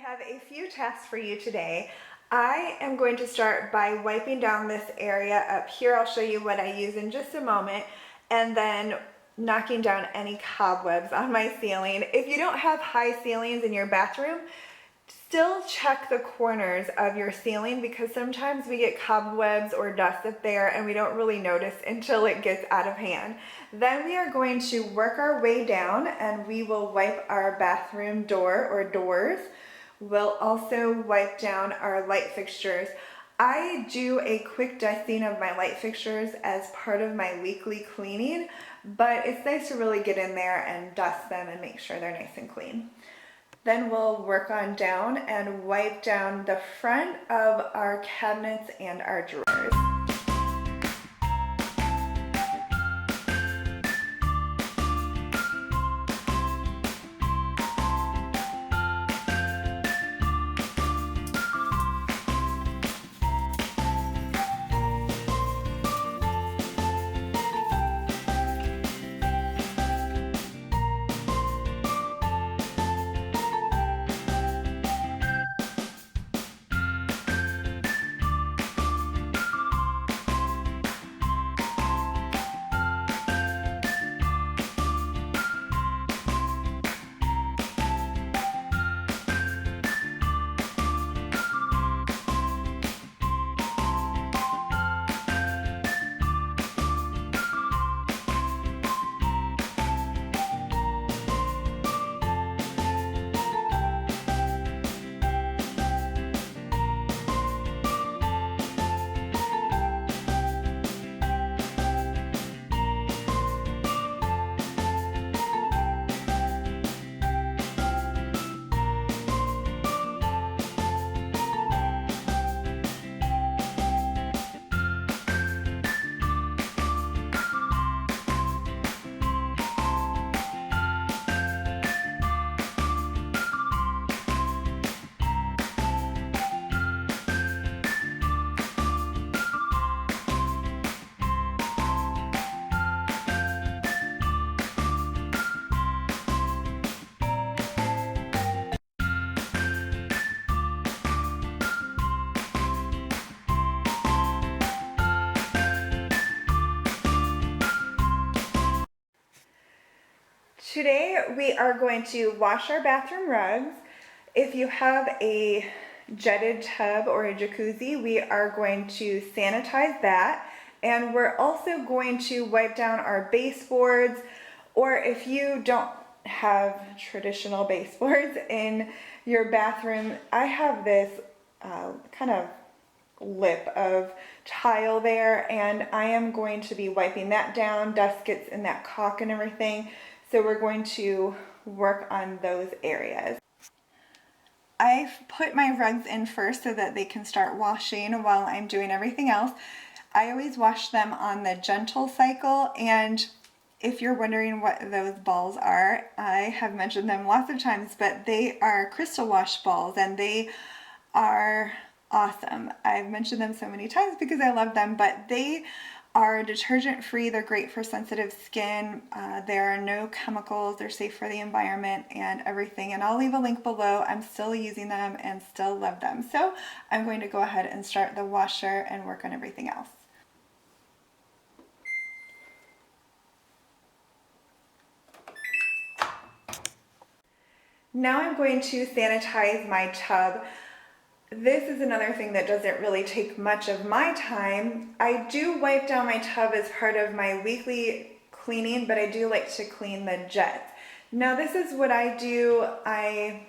have a few tasks for you today. I am going to start by wiping down this area up here. I'll show you what I use in just a moment, and then knocking down any cobwebs on my ceiling. If you don't have high ceilings in your bathroom, still check the corners of your ceiling, because sometimes we get cobwebs or dust up there and we don't really notice until it gets out of hand. Then we are going to work our way down and we will wipe our bathroom door or doors. We'll also wipe down our light fixtures. I do a quick dusting of my light fixtures as part of my weekly cleaning, but it's nice to really get in there and dust them and make sure they're nice and clean. Then we'll work on down and wipe down the front of our cabinets and our drawers. Today we are going to wash our bathroom rugs. If you have a jetted tub or a jacuzzi, we are going to sanitize that, and we're also going to wipe down our baseboards, or if you don't have traditional baseboards in your bathroom, I have this kind of lip of tile there, and I am going to be wiping that down. Dust gets in that caulk and everything. So we're going to work on those areas. I've put my rugs in first so that they can start washing while I'm doing everything else. I always wash them on the gentle cycle, and if you're wondering what those balls are, I have mentioned them lots of times, but they are crystal wash balls and they are awesome. I've mentioned them so many times because I love them, but they are detergent free. They're great for sensitive skin. There are no chemicals. They're safe for the environment and everything. And I'll leave a link below. I'm still using them and still love them. So I'm going to go ahead and start the washer and work on everything else. Now I'm going to sanitize my tub. This is another thing that doesn't really take much of my time. I do wipe down my tub as part of my weekly cleaning, but I do like to clean the jets. Now this is what I do. I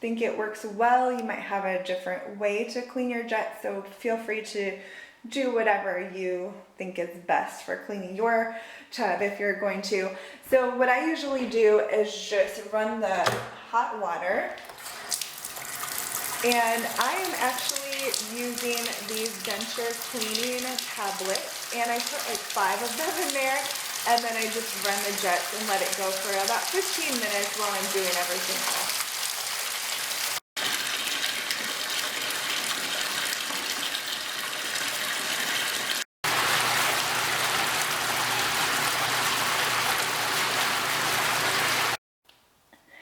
think it works well. You might have a different way to clean your jets, so feel free to do whatever you think is best for cleaning your tub if you're going to. So what I usually do is just run the hot water. And I am actually using these denture cleaning tablets, and I put like 5 of them in there, and then I just run the jets and let it go for about 15 minutes while I'm doing everything else.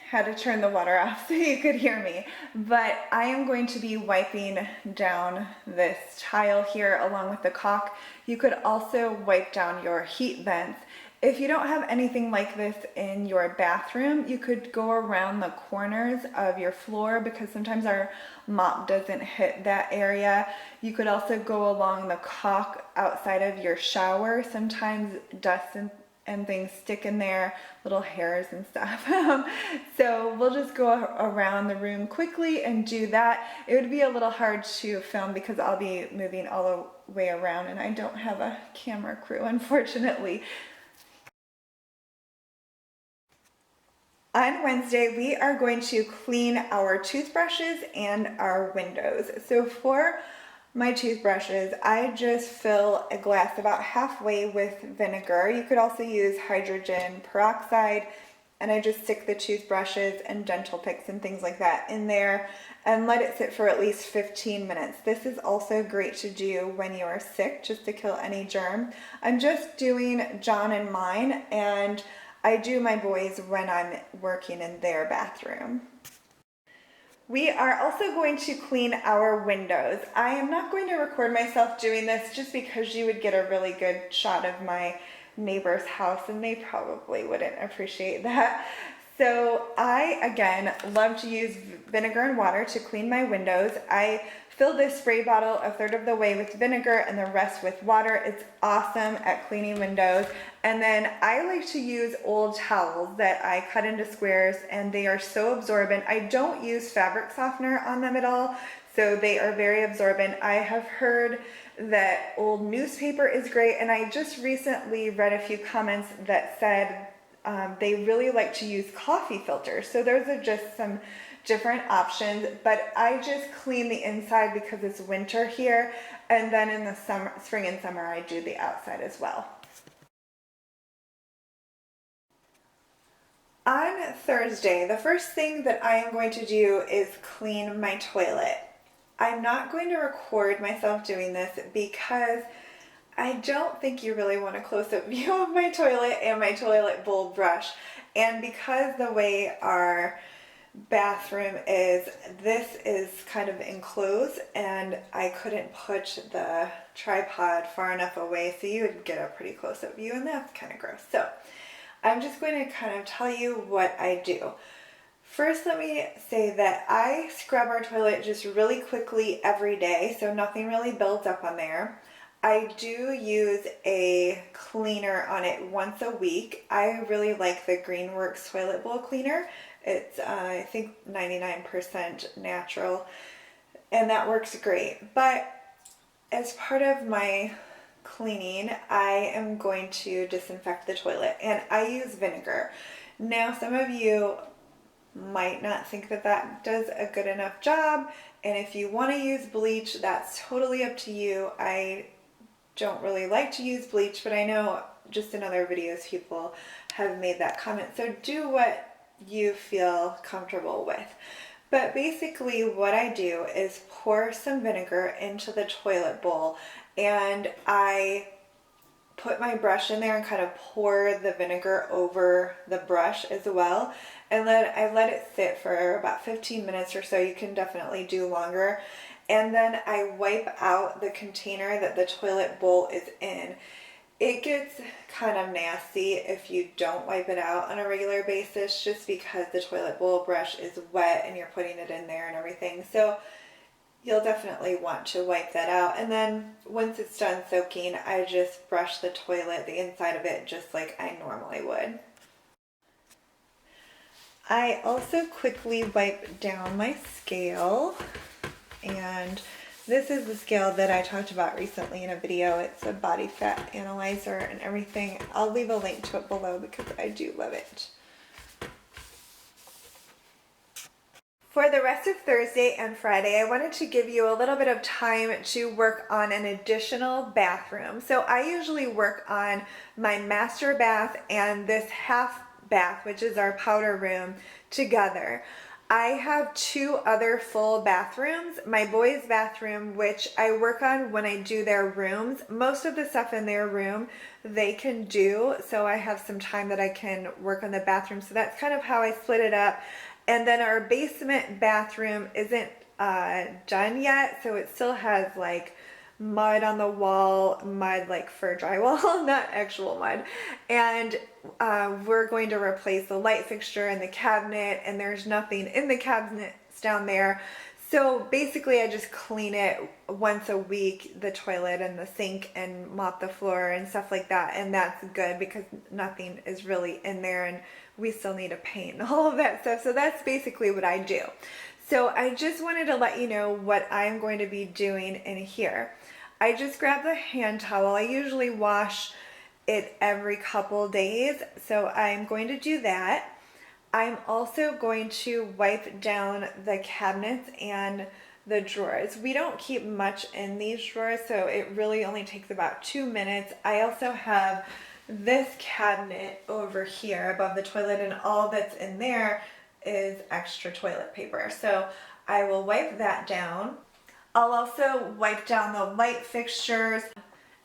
had to turn the water off so you could hear me. But I am going to be wiping down this tile here along with the caulk. You could also wipe down your heat vents. If you don't have anything like this in your bathroom, you could go around the corners of your floor because sometimes our mop doesn't hit that area. You could also go along the caulk outside of your shower. Sometimes dust and things stick in there, little hairs and stuff. So we'll just go around the room quickly and do that. It would be a little hard to film because I'll be moving all the way around and I don't have a camera crew, unfortunately. On Wednesday, we are going to clean our toothbrushes and our windows. So for my toothbrushes, I just fill a glass about halfway with vinegar. You could also use hydrogen peroxide, and I just stick the toothbrushes and dental picks and things like that in there and let it sit for at least 15 minutes. This is also great to do when you are sick, just to kill any germ. I'm just doing John and mine, and I do my boys when I'm working in their bathroom. We are also going to clean our windows. I am not going to record myself doing this just because you would get a really good shot of my neighbor's house and they probably wouldn't appreciate that. So I, again, love to use vinegar and water to clean my windows. I fill this spray bottle a third of the way with vinegar and the rest with water. It's awesome at cleaning windows. And then I like to use old towels that I cut into squares and they are so absorbent. I don't use fabric softener on them at all, so they are very absorbent. I have heard that old newspaper is great, and I just recently read a few comments that said they really like to use coffee filters. So those are just some different options, but I just clean the inside because it's winter here, and then in the spring and summer I do the outside as well. On Thursday, the first thing that I am going to do is clean my toilet. I'm not going to record myself doing this because I don't think you really want a close-up view of my toilet and my toilet bowl brush. And because the way our bathroom is, this is kind of enclosed and I couldn't put the tripod far enough away so you would get a pretty close-up view, and that's kind of gross. So I'm just going to kind of tell you what I do. First, let me say that I scrub our toilet just really quickly every day, so nothing really builds up on there. I do use a cleaner on it once a week. I really like the Greenworks toilet bowl cleaner. It's, I think, 99% natural, and that works great. But as part of my cleaning, I am going to disinfect the toilet, and I use vinegar. Now, some of you might not think that that does a good enough job, and if you want to use bleach, that's totally up to you. I don't really like to use bleach, but I know just in other videos people have made that comment, so do what you feel comfortable with. But basically what I do is pour some vinegar into the toilet bowl, and I put my brush in there and kind of pour the vinegar over the brush as well, and then I let it sit for about 15 minutes or so. You can definitely do longer. And then I wipe out the container that the toilet bowl is in. It gets kind of nasty if you don't wipe it out on a regular basis, just because the toilet bowl brush is wet and you're putting it in there and everything. So you'll definitely want to wipe that out. And then once it's done soaking, I just brush the toilet, the inside of it, just like I normally would. I also quickly wipe down my scale, and this is the scale that I talked about recently in a video. It's a body fat analyzer and everything. I'll leave a link to it below because I do love it. For the rest of Thursday and Friday, I wanted to give you a little bit of time to work on an additional bathroom. So I usually work on my master bath and this half bath, which is our powder room, together. I have two other full bathrooms. My boys' bathroom, which I work on when I do their rooms. Most of the stuff in their room they can do, so I have some time that I can work on the bathroom. So that's kind of how I split it up. And then our basement bathroom isn't done yet, so it still has like mud on the wall, mud like for drywall, not actual mud. And we're going to replace the light fixture and the cabinet, and there's nothing in the cabinets down there. So basically, I just clean it once a week, the toilet and the sink, and mop the floor and stuff like that. And that's good because nothing is really in there, and we still need to paint and all of that stuff. So that's basically what I do. So I just wanted to let you know what I'm going to be doing in here. I just grabbed the hand towel. I usually wash it every couple days, so I'm going to do that. I'm also going to wipe down the cabinets and the drawers. We don't keep much in these drawers, so it really only takes about 2 minutes. I also have this cabinet over here above the toilet, and all that's in there is extra toilet paper. So I will wipe that down. I'll also wipe down the light fixtures,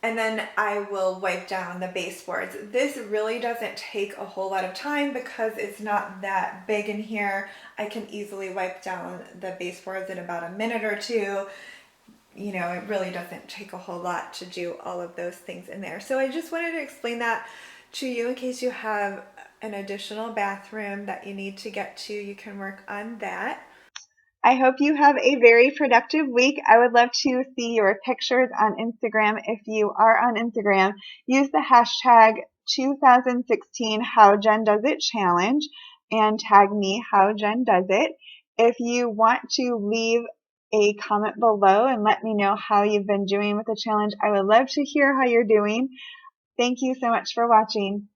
and then I will wipe down the baseboards. This really doesn't take a whole lot of time because it's not that big in here. I can easily wipe down the baseboards in about a minute or two. You know, it really doesn't take a whole lot to do all of those things in there. So I just wanted to explain that to you in case you have an additional bathroom that you need to get to. You can work on that. I hope you have a very productive week. I would love to see your pictures on Instagram. If you are on Instagram, use the hashtag 2016 How Jen Does It Challenge and tag me How Jen Does It. If you want to leave a comment below and let me know how you've been doing with the challenge, I would love to hear how you're doing. Thank you so much for watching.